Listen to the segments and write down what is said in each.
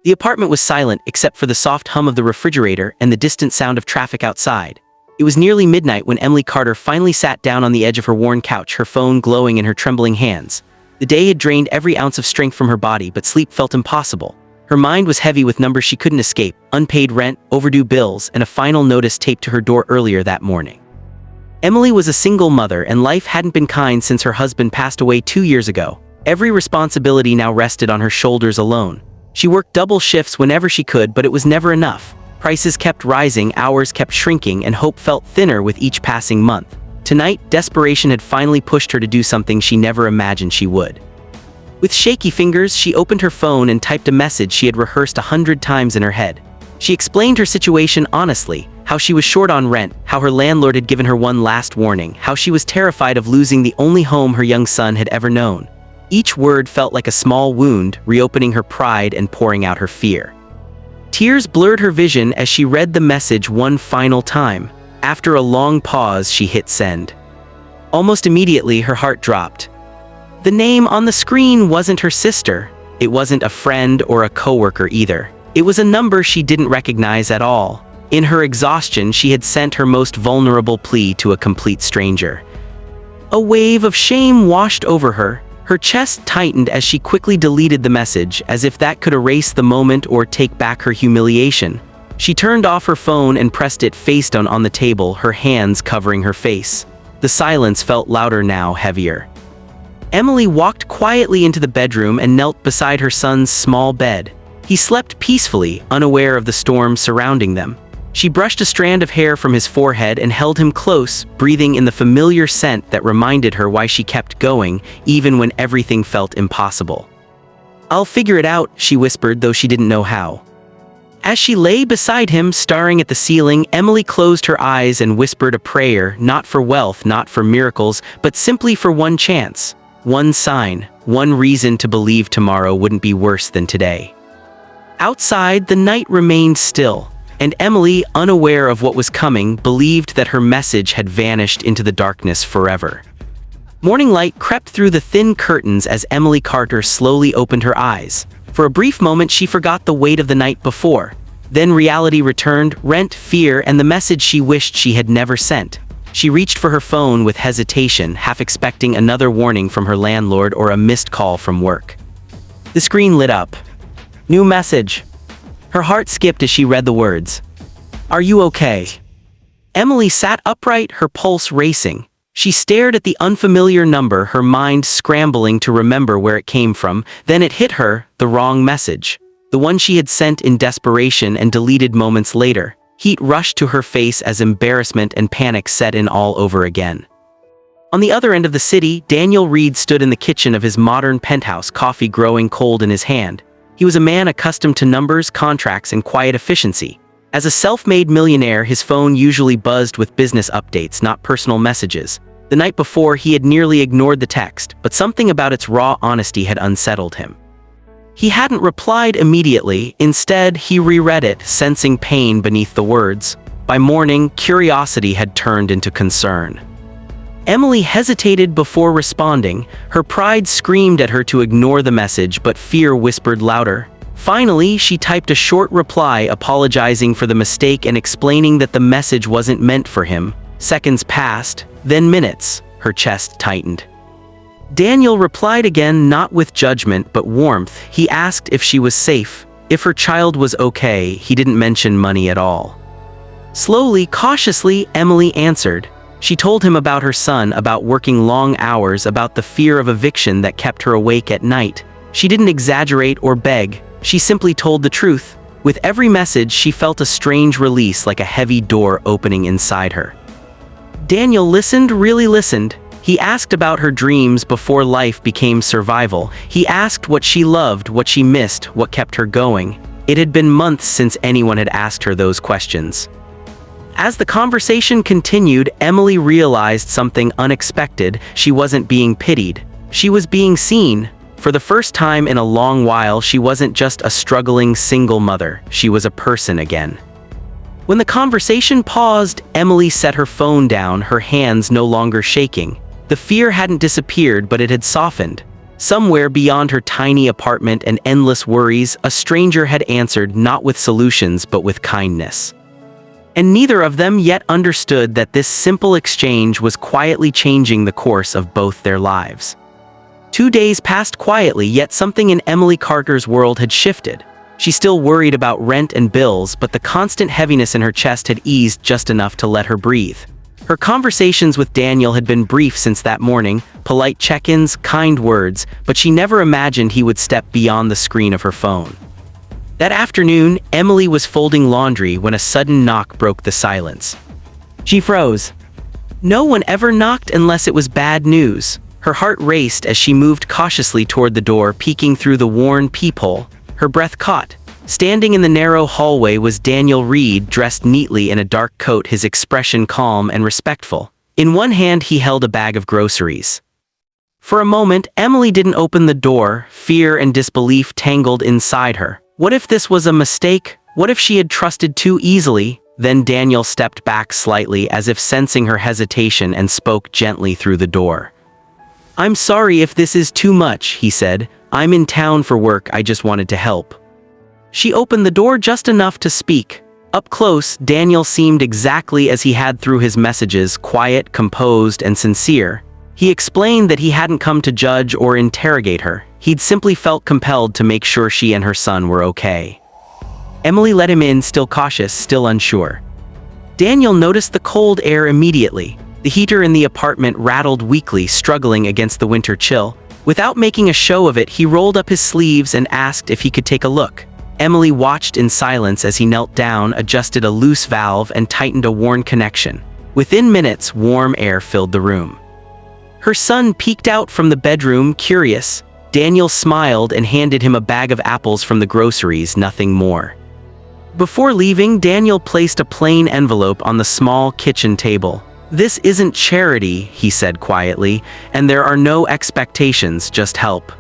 The apartment was silent except for the soft hum of the refrigerator and the distant sound of traffic outside. It was nearly midnight when Emily Carter finally sat down on the edge of her worn couch, her phone glowing in her trembling hands. The day had drained every ounce of strength from her body, but sleep felt impossible. Her mind was heavy with numbers she couldn't escape, unpaid rent, overdue bills, and a final notice taped to her door earlier that morning. Emily was a single mother, and life hadn't been kind since her husband passed away 2 years ago. Every responsibility now rested on her shoulders alone. She worked double shifts whenever she could, but it was never enough. Prices kept rising, hours kept shrinking, and hope felt thinner with each passing month. Tonight, desperation had finally pushed her to do something she never imagined she would. With shaky fingers, she opened her phone and typed a message she had rehearsed 100 times in her head. She explained her situation honestly, how she was short on rent, how her landlord had given her one last warning, how she was terrified of losing the only home her young son had ever known. Each word felt like a small wound, reopening her pride and pouring out her fear. Tears blurred her vision as she read the message one final time. After a long pause, she hit send. Almost immediately, her heart dropped. The name on the screen wasn't her sister. It wasn't a friend or a coworker either. It was a number she didn't recognize at all. In her exhaustion, she had sent her most vulnerable plea to a complete stranger. A wave of shame washed over her. Her chest tightened as she quickly deleted the message, as if that could erase the moment or take back her humiliation. She turned off her phone and pressed it face down on the table, her hands covering her face. The silence felt louder now, heavier. Emily walked quietly into the bedroom and knelt beside her son's small bed. He slept peacefully, unaware of the storm surrounding them. She brushed a strand of hair from his forehead and held him close, breathing in the familiar scent that reminded her why she kept going, even when everything felt impossible. "I'll figure it out," she whispered, though she didn't know how. As she lay beside him, staring at the ceiling, Emily closed her eyes and whispered a prayer, not for wealth, not for miracles, but simply for one chance, one sign, one reason to believe tomorrow wouldn't be worse than today. Outside, the night remained still, and Emily, unaware of what was coming, believed that her message had vanished into the darkness forever. Morning light crept through the thin curtains as Emily Carter slowly opened her eyes. For a brief moment, she forgot the weight of the night before. Then reality returned, rent, fear, and the message she wished she had never sent. She reached for her phone with hesitation, half expecting another warning from her landlord or a missed call from work. The screen lit up. New message. Her heart skipped as she read the words. "Are you okay?" Emily sat upright, her pulse racing. She stared at the unfamiliar number, her mind scrambling to remember where it came from. Then it hit her, the wrong message. The one she had sent in desperation and deleted moments later. Heat rushed to her face as embarrassment and panic set in all over again. On the other end of the city, Daniel Reed stood in the kitchen of his modern penthouse, coffee growing cold in his hand. He was a man accustomed to numbers, contracts, and quiet efficiency. As a self-made millionaire, his phone usually buzzed with business updates, not personal messages. The night before, he had nearly ignored the text, but something about its raw honesty had unsettled him. He hadn't replied immediately. Instead, he reread it, sensing pain beneath the words. By morning, curiosity had turned into concern. Emily hesitated before responding. Her pride screamed at her to ignore the message, but fear whispered louder. Finally, she typed a short reply apologizing for the mistake and explaining that the message wasn't meant for him. Seconds passed, then minutes. Her chest tightened. Daniel replied again, not with judgment but warmth. He asked if she was safe, if her child was okay. He didn't mention money at all. Slowly, cautiously, Emily answered. She told him about her son, about working long hours, about the fear of eviction that kept her awake at night. She didn't exaggerate or beg. She simply told the truth. With every message, she felt a strange release, like a heavy door opening inside her. Daniel listened, really listened. He asked about her dreams before life became survival. He asked what she loved, what she missed, what kept her going. It had been months since anyone had asked her those questions. As the conversation continued, Emily realized something unexpected. She wasn't being pitied. She was being seen. For the first time in a long while, she wasn't just a struggling single mother. She was a person again. When the conversation paused, Emily set her phone down, her hands no longer shaking. The fear hadn't disappeared, but it had softened. Somewhere beyond her tiny apartment and endless worries, a stranger had answered not with solutions but with kindness. And neither of them yet understood that this simple exchange was quietly changing the course of both their lives. 2 days passed quietly, yet something in Emily Carter's world had shifted. She still worried about rent and bills, but the constant heaviness in her chest had eased just enough to let her breathe. Her conversations with Daniel had been brief since that morning, polite check-ins, kind words, but she never imagined he would step beyond the screen of her phone. That afternoon, Emily was folding laundry when a sudden knock broke the silence. She froze. No one ever knocked unless it was bad news. Her heart raced as she moved cautiously toward the door, peeking through the worn peephole. Her breath caught. Standing in the narrow hallway was Daniel Reed, dressed neatly in a dark coat, his expression calm and respectful. In one hand he held a bag of groceries. For a moment, Emily didn't open the door, fear and disbelief tangled inside her. What if this was a mistake? What if she had trusted too easily? Then Daniel stepped back slightly, as if sensing her hesitation, and spoke gently through the door. "I'm sorry if this is too much," he said. "I'm in town for work, I just wanted to help." She opened the door just enough to speak. Up close, Daniel seemed exactly as he had through his messages, quiet, composed, and sincere. He explained that he hadn't come to judge or interrogate her. He'd simply felt compelled to make sure she and her son were okay. Emily let him in, still cautious, still unsure. Daniel noticed the cold air immediately. The heater in the apartment rattled weakly, struggling against the winter chill. Without making a show of it, he rolled up his sleeves and asked if he could take a look. Emily watched in silence as he knelt down, adjusted a loose valve, and tightened a worn connection. Within minutes, warm air filled the room. Her son peeked out from the bedroom, curious. Daniel smiled and handed him a bag of apples from the groceries, nothing more. Before leaving, Daniel placed a plain envelope on the small kitchen table. "This isn't charity," he said quietly, "and there are no expectations, just help."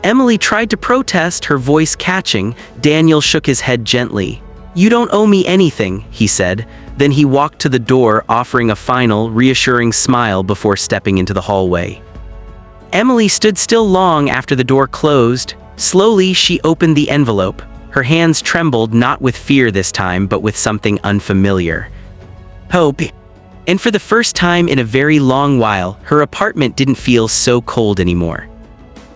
Emily tried to protest, her voice catching. Daniel shook his head gently. "You don't owe me anything," he said. Then he walked to the door, offering a final, reassuring smile before stepping into the hallway. Emily stood still long after the door closed. Slowly, she opened the envelope. Her hands trembled, not with fear this time, but with something unfamiliar. Hope. And for the first time in a very long while, her apartment didn't feel so cold anymore.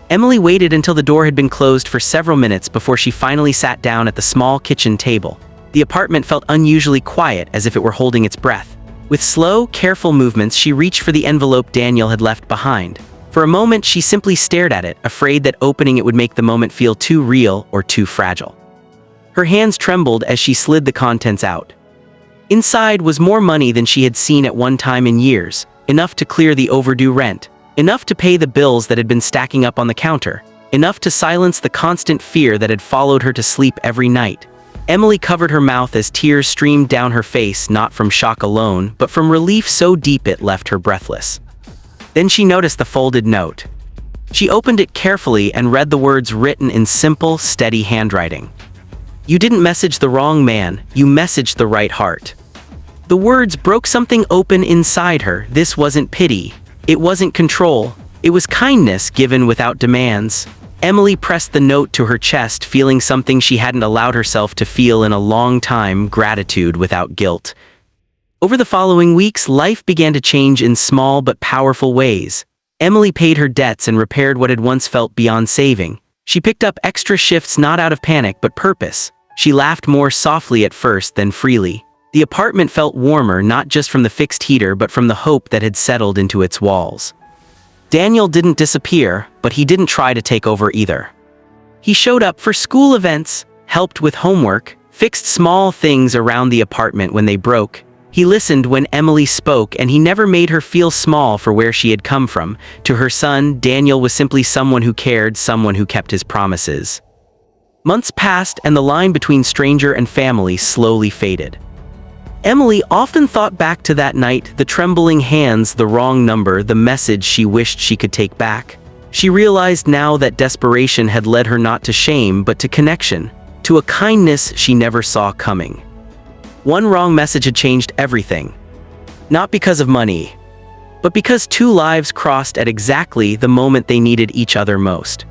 Emily waited until the door had been closed for several minutes before she finally sat down at the small kitchen table. The apartment felt unusually quiet, as if it were holding its breath. With slow, careful movements, she reached for the envelope Daniel had left behind. For a moment, she simply stared at it, afraid that opening it would make the moment feel too real or too fragile. Her hands trembled as she slid the contents out. Inside was more money than she had seen at one time in years, enough to clear the overdue rent, enough to pay the bills that had been stacking up on the counter, enough to silence the constant fear that had followed her to sleep every night. Emily covered her mouth as tears streamed down her face, not from shock alone, but from relief so deep it left her breathless. Then she noticed the folded note. She opened it carefully and read the words written in simple, steady handwriting. "You didn't message the wrong man, you messaged the right heart." The words broke something open inside her. This wasn't pity. It wasn't control. It was kindness given without demands. Emily pressed the note to her chest, feeling something she hadn't allowed herself to feel in a long time: gratitude without guilt. Over the following weeks, life began to change in small but powerful ways. Emily paid her debts and repaired what had once felt beyond saving. She picked up extra shifts not out of panic but purpose. She laughed more softly at first, then freely. The apartment felt warmer, not just from the fixed heater but from the hope that had settled into its walls. Daniel didn't disappear, but he didn't try to take over either. He showed up for school events, helped with homework, fixed small things around the apartment when they broke. He listened when Emily spoke, and he never made her feel small for where she had come from. To her son, Daniel was simply someone who cared, someone who kept his promises. Months passed, and the line between stranger and family slowly faded. Emily often thought back to that night, the trembling hands, the wrong number, the message she wished she could take back. She realized now that desperation had led her not to shame but to connection, to a kindness she never saw coming. One wrong message had changed everything. Not because of money, but because two lives crossed at exactly the moment they needed each other most.